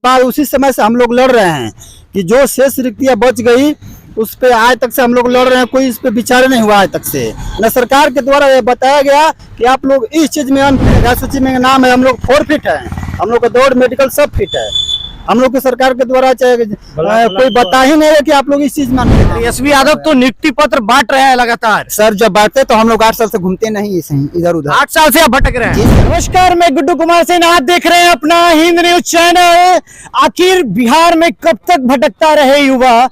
बाद उसी समय से हम लोग लड़ रहे हैं कि जो शेष रिक्तियां बच गई उस पे आज तक से हम लोग लड़ रहे हैं, कोई इस पे विचार नहीं हुआ आज तक से। न सरकार के द्वारा ये बताया गया कि आप लोग इस चीज में अनफिट है, सूची में नाम है, हम लोग 4 फिट है, हम लोग का दौड़ मेडिकल सब फिट है। हम लोग को सरकार के द्वारा चाहे कोई बता ही नहीं है कि आप लोग इस चीज में अनफिट है। तेजस्वी यादव तो नियुक्ति पत्र बांट रहे हैं लगातार। सर जब बांटते तो हम लोग 8 साल से घूमते नहीं इधर उधर, 8 साल से आप भटक रहे हैं। नमस्कार, मैं गुड्डू कुमार सेन, आप देख रहे हैं अपना हिंद न्यूज चैनल। आखिर बिहार में कब तक भटकता रहे युवा?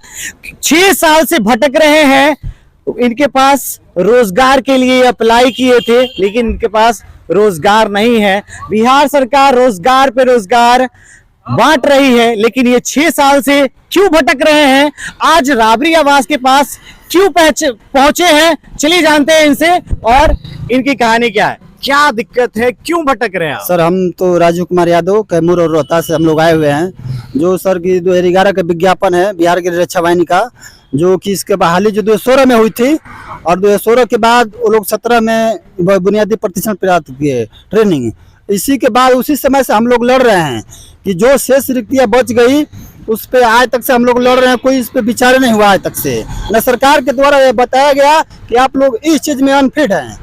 6 साल से भटक रहे हैं। इनके पास रोजगार के लिए अप्लाई किए थे, लेकिन इनके पास रोजगार नहीं है। बिहार सरकार रोजगार पे रोजगार बांट रही है, लेकिन ये 6 साल से क्यों भटक रहे हैं? आज राबड़ी आवास के पास क्यों पहुंचे हैं, चलिए जानते हैं इनसे और इनकी कहानी क्या है, क्या दिक्कत है, क्यों भटक रहे हैं। सर हम तो राजू कुमार यादव कैमूर और रोहतास से हम लोग आए हुए हैं। जो सर की 2011 का विज्ञापन है बिहार की रक्षा वाहिनी का, जो कि इसके बहाली जो 2016 में हुई थी और 2016 के बाद वो लोग 17 में बुनियादी प्रशिक्षण प्राप्त किए ट्रेनिंग। इसी के बाद उसी समय से हम लोग लड़ रहे हैं कि जो शेष रिक्तियां बच गई उस पे आज तक से हम लोग लड़ रहे हैं, कोई इस पे विचार नहीं हुआ आज तक से। न सरकार के द्वारा ये बताया गया कि आप लोग इस चीज में अनफिट हैं।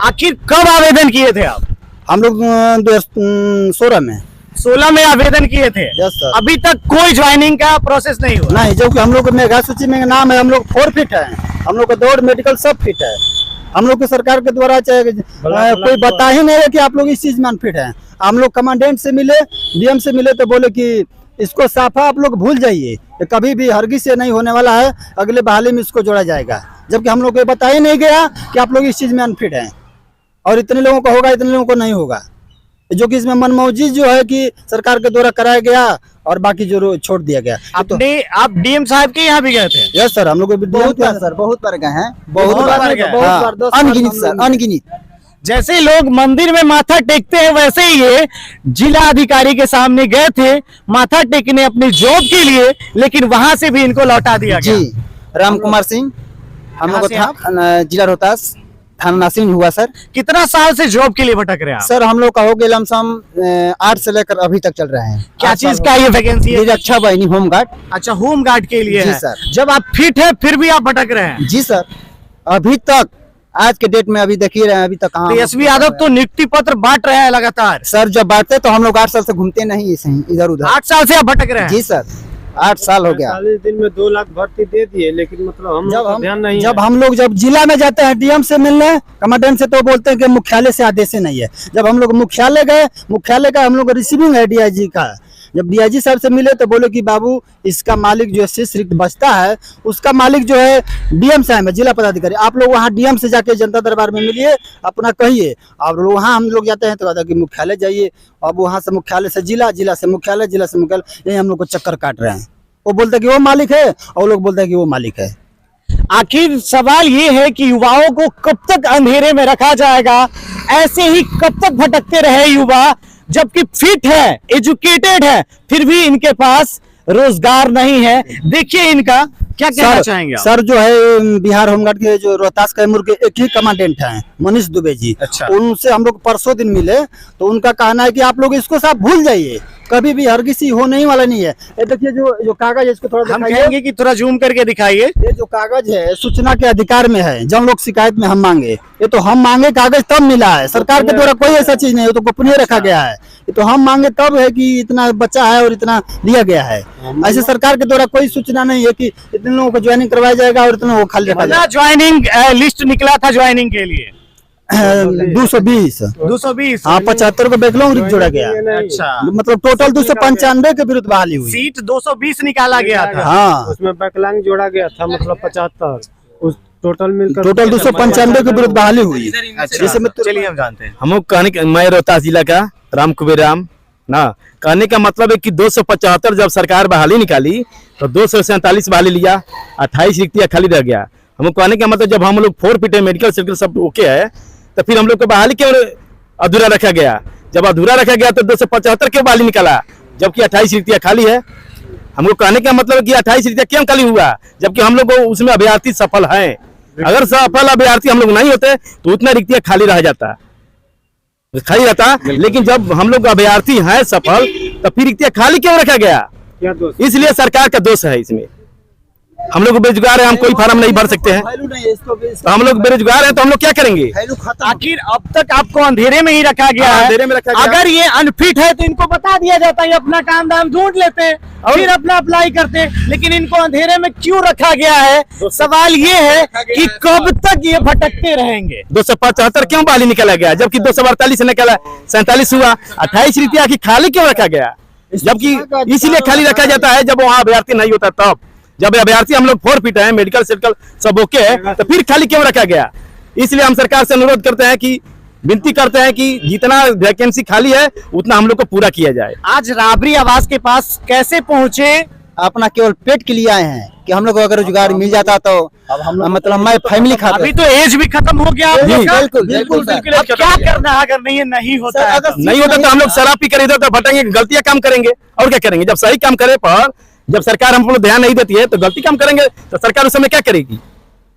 आखिर कब आवेदन किए थे आप? हम लोग 2016 में 16 में आवेदन किए थे। Yes sir. अभी तक कोई ज्वाइनिंग का प्रोसेस नहीं हुआ? नहीं, जो कि हम लोग मेगा सूची में नाम है, हम लोग 4 फिट है, हम लोग का दौड़ मेडिकल सब फिट है। हम लोग को सरकार के द्वारा चाहे कोई बता ही नहीं है कि आप लोग इस चीज में अनफिट हैं। हम लोग कमांडेंट से मिले, डीएम से मिले तो बोले कि इसको साफा आप लोग भूल जाइए, कभी भी हरगिज से नहीं होने वाला है, अगले बहाली में इसको जोड़ा जाएगा। जबकि हम लोग को बता ही नहीं गया कि आप लोग इस चीज में अनफिट हैं और इतने लोगों को होगा, इतने लोगों को नहीं होगा। जो कि इसमें मनमौजी जो है कि सरकार के द्वारा कराया गया और बाकी जो छोड़ दिया गया। आप डीएम साहब के यहाँ भी गए थे? यस सर, हम लोग बहुत बार सर, बहुत बार गए हैं, बहुत बार गए, अनगिनित सर, अनगिनित। जैसे लोग मंदिर में माथा टेकते हैं वैसे ही ये जिला अधिकारी के सामने गए थे माथा टेकने अपनी जॉब के लिए, लेकिन वहां से भी इनको लौटा दिया गया। जी, राम कुमार सिंह, हम लोग था जिला रोहतास, थाना नासिर हुआ सर। कितना साल से जॉब के लिए भटक रहे हैं आप? सर हम लोग का हो गया लमसम 8 से लेकर अभी तक चल रहे हैं। क्या चीज का ये वैकेंसी है? रक्षा वाहिनी होमगार्ड। अच्छा, होम गार्ड के लिए जी है। सर। जब आप फिट है फिर भी आप भटक रहे हैं? जी सर, अभी तक आज के डेट में अभी देख ही रहे हैं, अभी तक कहाँ। तेजस्वी यादव तो नियुक्ति पत्र बांट रहे हैं लगातार। सर जब बांटते तो हम लोग 8 साल से घूमते नहीं इधर उधर। 8 साल से आप भटक रहे हैं? जी सर, 8 साल हो गया। 40 दिन में 2 लाख भर्ती दे दिए, लेकिन मतलब हम लोग ध्यान नहीं है। जब हम लोग जब जिला में जाते हैं डीएम से मिलने, कमांडेंट से, तो बोलते हैं कि मुख्यालय से आदेश नहीं है। जब हम लोग मुख्यालय गए, मुख्यालय का हम लोग रिसीविंग है डीआईजी का, जब डीआईजी साहब से मिले तो बोले कि बाबू इसका मालिक जो है शेष रिक्त बचता है उसका मालिक जो है डीएम साहब है, जिला पदाधिकारी। आप लोग वहाँ डीएम से जाके जनता दरबार में मिलिए, अपना कहिए। और वहाँ हम लोग जाते हैं तो कहता कि मुख्यालय जाइए, अब वहाँ से मुख्यालय से जिला, जिला से मुख्यालय, जिला से मुख्यालय, यही हम लोग को चक्कर काट रहे हैं। वो बोलते कि वो मालिक है और लोग बोलते हैं कि वो मालिक है। आखिर सवाल ये है कि युवाओं को कब तक अंधेरे में रखा जाएगा? ऐसे ही कब तक भटकते रहे युवा, जबकि फिट है, एजुकेटेड है, फिर भी इनके पास रोजगार नहीं है। देखिए इनका क्या कहना चाहेंगे सर जो है बिहार होमगार्ड के जो रोहतास कैमूर के एक ही कमांडेंट हैं, मनीष दुबे जी। अच्छा। उनसे हम लोग परसों दिन मिले तो उनका कहना है कि आप लोग इसको सब भूल जाइए, कभी भी हरगिज होने वाला नहीं है। ये देखिए जो कागज है, इसको थोड़ा हम कहेंगे कि थोड़ा जूम करके दिखाइए। ये जो कागज है सूचना के अधिकार में है, जन लोग शिकायत में हम मांगे, ये तो हम मांगे कागज तब मिला है, सरकार के द्वारा कोई ऐसा चीज नहीं है, तो गोपनीय रखा गया है। ये तो हम मांगे तब है कि इतना बच्चा है और इतना दिया गया है। ऐसे सरकार के द्वारा कोई सूचना नहीं है कि इतने लोगों को ज्वाइनिंग करवाया जाएगा और इतना वो खाली रखा जाएगा। ज्वाइनिंग लिस्ट निकला था ज्वाइनिंग के लिए 220। हाँ, 75 को बैकलॉग जोड़ा गया। अच्छा, मतलब टोटल 295 के विरुद्ध बहाली हुई। सीट 220 निकाला गया था। हाँ, उसमें बैकलॉग जोड़ा गया था, मतलब 75, उस टोटल मिलकर टोटल 295 के विरुद्ध बहाली हुई। चलिए हम जानते हैं। हम कहने का, मैं रोहतास जिला का राम कुबेर राम ना, कहने का मतलब है कि 275 जब सरकार बहाली निकाली तो 247 बहाली लिया, 28 रिक्तियां खाली रह गया। हम कहने का मतलब जब हम लोग 4 फिट है, मेडिकल सर्कल सब ओके है, तो फिर हम लोग को बहाली क्यों अधूरा रखा गया? जब अधूरा रखा गया तो 275 क्यों बहाली निकाला, जबकि 28 रिक्तियां खाली है? हमको कहने का मतलब है कि 28 रिक्तियां क्यों खाली हुआ, जबकि हम लोग उसमें अभ्यर्थी सफल हैं। अगर सफल अभ्यर्थी हम लोग नहीं होते तो उतना रिक्तियां खाली रह जाता, खाली रहता। लेकिन जब हम लोग अभ्यर्थी हैं सफल, तो फिर रिक्तियां खाली क्यों रखा गया? क्या दोस्त इसलिए सरकार का दोष है इसमें। हम लोग बेरोजगार हैं, हम कोई फार्म नहीं भर सकते हैं, वैल्यू नहीं है इसको भी, तो हम लोग बेरोजगार हैं तो हम लोग क्या करेंगे? वैल्यू खत्म। आखिर अब तक आपको अंधेरे में ही रखा गया हाँ, है। अंधेरे में रखा गया। अगर ये अनफिट है तो इनको बता दिया जाता है, ये अपना काम धाम ढूंढ लेते हैं और फिर अपना अप्लाई करते हैं, लेकिन इनको अंधेरे में क्यों रखा गया है? सवाल ये है कि कब तक ये भटकते रहेंगे। 275 क्यों बहाली निकाला गया, जबकि 248 निकाला, 47 हुआ, 28 रिक्तियां की खाली क्यों रखा गया? जबकि इसीलिए खाली रखा जाता है जब वहाँ अभ्यर्थी नहीं होता तब। जब अभ्यर्थी हम लोग फॉरफिट है, मेडिकल सर्कल सब ओके है, तो फिर खाली क्यों रखा गया? इसलिए हम सरकार से अनुरोध करते हैं कि विनती करते हैं कि जितना वैकेंसी खाली है उतना हम लोग को पूरा किया जाए। आज राबड़ी आवास के पास कैसे पहुंचे? अपना केवल पेट के लिए आए हैं कि हम लोग को अगर रोजगार मिल जाता तो मतलब मैं फैमिली खाता। अभी तो एज भी खत्म हो गया आप जी, लोग का। बिल्कुल, बिल्कुल, सर। अब क्या करना है अगर नहीं नहीं होता सर, है अगर तो? नहीं होता तो हम लोग शराब पी कर इधर उधर भटकेंगे, गलतियां काम करेंगे और क्या करेंगे? जब सही काम करे पर जब सरकार हम लोग ध्यान नहीं देती है तो गलती काम करेंगे, तो सरकार उस समय क्या करेगी?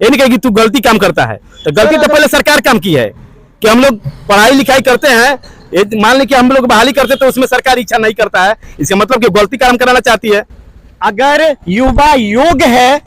ये नहीं कहेगी तू गलती काम करता है, तो गलती तो पहले सरकार काम की है कि हम लोग पढ़ाई लिखाई करते हैं, मान ली कि हम लोग बहाली करते तो उसमें सरकार इच्छा नहीं करता है, इसका मतलब कि गलती काम कराना चाहती है। अगर युवा योग्य है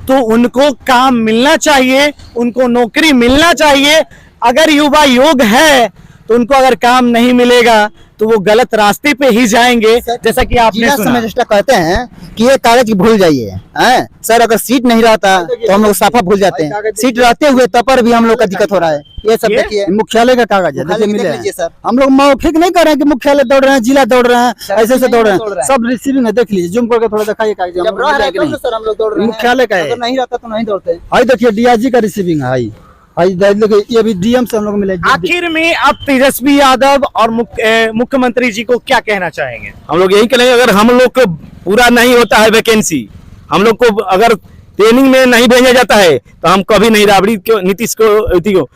तो उनको काम मिलना चाहिए, उनको नौकरी मिलना चाहिए। अगर युवा योग्य है तो उनको अगर काम नहीं मिलेगा तो वो गलत रास्ते पे ही जाएंगे, जैसा कि आपने जिला सुना। समझ कहते हैं कि ये कागज भूल जाइए, हैं सर। अगर सीट नहीं रहता तो हम लोग साफा भूल जाते हैं, सीट रहते हुए तब पर भी हम लोग का दिक्कत हो रहा है। ये सब ये देखिए, मुख्यालय का कागज है, मुख्यालय देखिए देख मिले लीजिए हैं। सर। हम लोग मौखिक नहीं कर रहे हैं कि मुख्यालय दौड़ रहे हैं, जिला दौड़ रहे हैं, ऐसे ऐसे दौड़ रहे दौड़ रहे हैं, हैं। सब रिसीविंग है। देख लीजिए, जूम करके थोड़ा दिखाइए कागज, हम जब लोग रह मिल रहा है है कि तब नहीं? तो सर हम लोग दौड़ रहे हैं। मुख्यालय का है। अगर नहीं रहता तो नहीं दौड़ते। हाई देखिए डीआईजी का रिसीविंग है, हाई हाई देखिए, ये भी डीएम से हम लोग मिले। आखिर में आप तेजस्वी यादव और मुख्यमंत्री जी को क्या कहना चाहेंगे? हम लोग यही करेंगे, अगर हम लोग को पूरा नहीं होता है वैकेंसी, हम लोग को अगर ट्रेनिंग में नहीं भेजा जाता है तो हम कभी नहीं राबड़ी को, नीतीश को,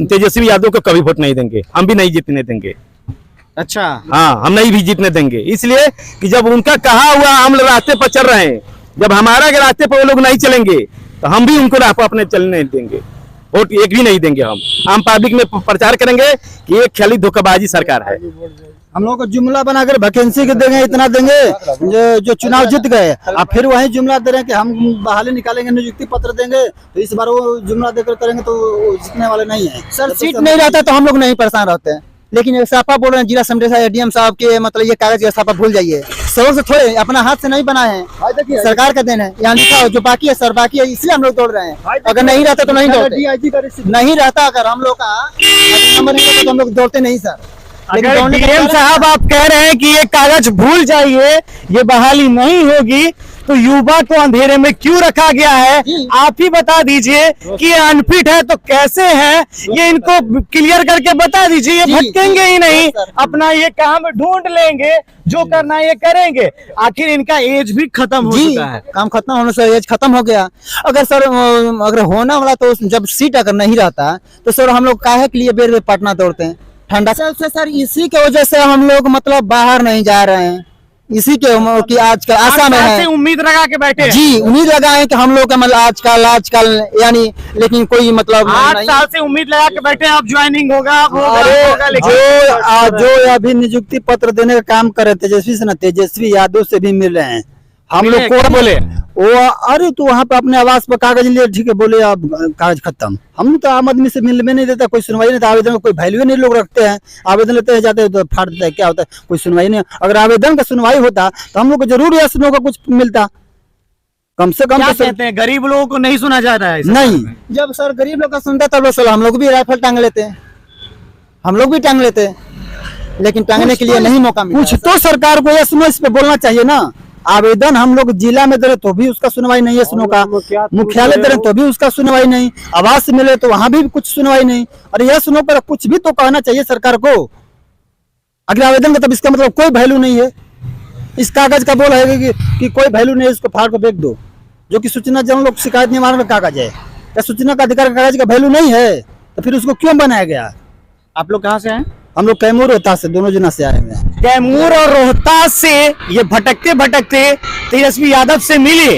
तेजस्वी यादव को कभी वोट नहीं देंगे, हम भी नहीं जीतने देंगे। अच्छा, हाँ, हम नहीं भी जीतने देंगे, इसलिए कि जब उनका कहा हुआ हम लोग रास्ते पर चल रहे हैं, जब हमारा अगर रास्ते पर वो लोग नहीं चलेंगे तो हम भी उनको राह पर अपने चलने नहीं देंगे, वोट एक भी नहीं देंगे। हम आम पब्लिक में प्रचार करेंगे कि ये खाली धोखाबाजी सरकार है। हम लोग को जुमला बनाकर वैकेंसी के देंगे, इतना देंगे जो चुनाव जीत गए, अब फिर वही जुमला दे रहे हैं कि हम बहाली निकालेंगे, नियुक्ति पत्र देंगे, तो इस बार वो जुमला देकर करेंगे तो वो जीतने वाले नहीं है। सर सीट नहीं रहता तो हम लोग नहीं परेशान रहते हैं, लेकिन ये साफा बोल रहे हैं जिला समझे एडीएम साहब के, मतलब ये कागज का साफा भूल जाइए। सरों से थोड़े अपना हाथ से नहीं बनाए हैं, सरकार का देन है। यहाँ लिखा हो जो बाकी है सर बाकी है, इसलिए हम लोग दौड़ रहे हैं। अगर नहीं रहता तो नहीं दौड़ते, डीआईजी का रिसीविंग नहीं रहता अगर हम लोग का नंबर नहीं रहता तो हम लोग दौड़ते नहीं सर। लेकिन अगर दौड़ने का डीएम कारण- साहब आप कह रहे हैं कि ये कागज भूल जाइए, ये बहाली नहीं होगी, तो युवा को अंधेरे में क्यों रखा गया है? आप ही बता दीजिए कि ये अनफिट है तो कैसे है, ये इनको क्लियर करके बता दीजिए। ये जी, भटकेंगे ही नहीं, सर। अपना ये काम ढूंढ लेंगे, जो करना है ये करेंगे। आखिर इनका एज भी खत्म हो जी चुका है। काम खत्म होने से एज खत्म हो गया। अगर सर अगर होना वाला तो जब सीट अगर नहीं रहता तो सर हम लोग काहे के लिए बेर बेर पटना दौड़ते हैं ठंडा से सर। इसी के वजह से हम लोग मतलब बाहर नहीं जा रहे हैं, इसी के कि आजकल आशा में 8 साल से है। उम्मीद लगा के बैठे हैं। जी उम्मीद लगाए कि हम लोग का मतलब आजकल यानी, लेकिन कोई मतलब 8 नहीं। साल से उम्मीद लगा के बैठे हैं, अब ज्वाइनिंग होगा, अब होगा, अरे होगा, लेकिन जो अभी नियुक्ति पत्र देने का काम कर रहे तेजस्वी से ना, तेजस्वी यादव से भी मिल रहे हैं हम लोग को। बोले वो अरे तो वहाँ पे अपने आवास पर कागज लिए, ठीक है, बोले अब कागज खत्म। हम तो आम आदमी से मिलने नहीं देता, कोई सुनवाई नहीं था। आवेदन का कोई वैल्यू नहीं, लोग रखते हैं, आवेदन लेते हैं, जाते हैं तो फाड़ देता है, क्या होता है, कोई सुनवाई नहीं। अगर आवेदन का सुनवाई होता तो हम लोग को जरूर यस नो का कुछ मिलता, कम से कम क्या तो सर- कहते हैं, गरीब लोगों को नहीं सुना जा रहा है? नहीं। जब सर गरीब लोग का सुनता तब लोग हम लोग भी राइफल टांग लेते हैं, हम लोग भी टांग लेते हैं, लेकिन टांगने के लिए नहीं मौका मिला। कुछ तो सरकार को यस नो इस पे बोलना चाहिए ना। आवेदन हम लोग जिला में दे रहे तो भी उसका सुनवाई नहीं है, सुनो का मुख्यालय दे रहे तो भी उसका सुनवाई नहीं, आवास मिले तो वहां भी कुछ सुनवाई नहीं। और यह सुनो पर कुछ भी तो कहना चाहिए सरकार को। अगर आवेदन का तब इसका मतलब कोई वैल्यू नहीं है, इस कागज का बोल है कि कोई वैल्यू नहीं है, इसको फाड़ को फेंक दो, जो कि सूचना जन लोग शिकायत निवारण का कागज है। क्या सूचना का अधिकार का कागज का वैल्यू नहीं है तो फिर उसको क्यों बनाया गया? आप लोग कहाँ से हैं? हम लोग कैमूर रोहतास से दोनों जना से आए हुए हैं। कैमूर और रोहतास से ये भटकते भटकते तेजस्वी यादव से मिले,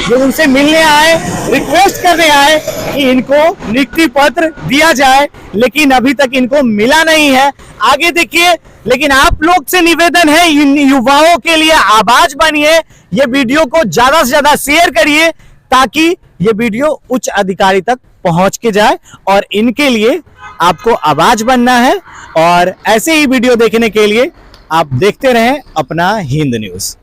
जो उनसे मिलने आए, रिक्वेस्ट करने आए कि इनको नियुक्ति पत्र दिया जाए, लेकिन अभी तक इनको मिला नहीं है। आगे देखिए लेकिन आप लोग से निवेदन है, इन युवाओं के लिए आवाज बनिए, ये वीडियो को ज्यादा से ज्यादा शेयर करिए ताकि ये वीडियो उच्च अधिकारी तक पहुंच के जाए और इनके लिए आपको आवाज बनना है। और ऐसे ही वीडियो देखने के लिए आप देखते रहें अपना हिंद न्यूज।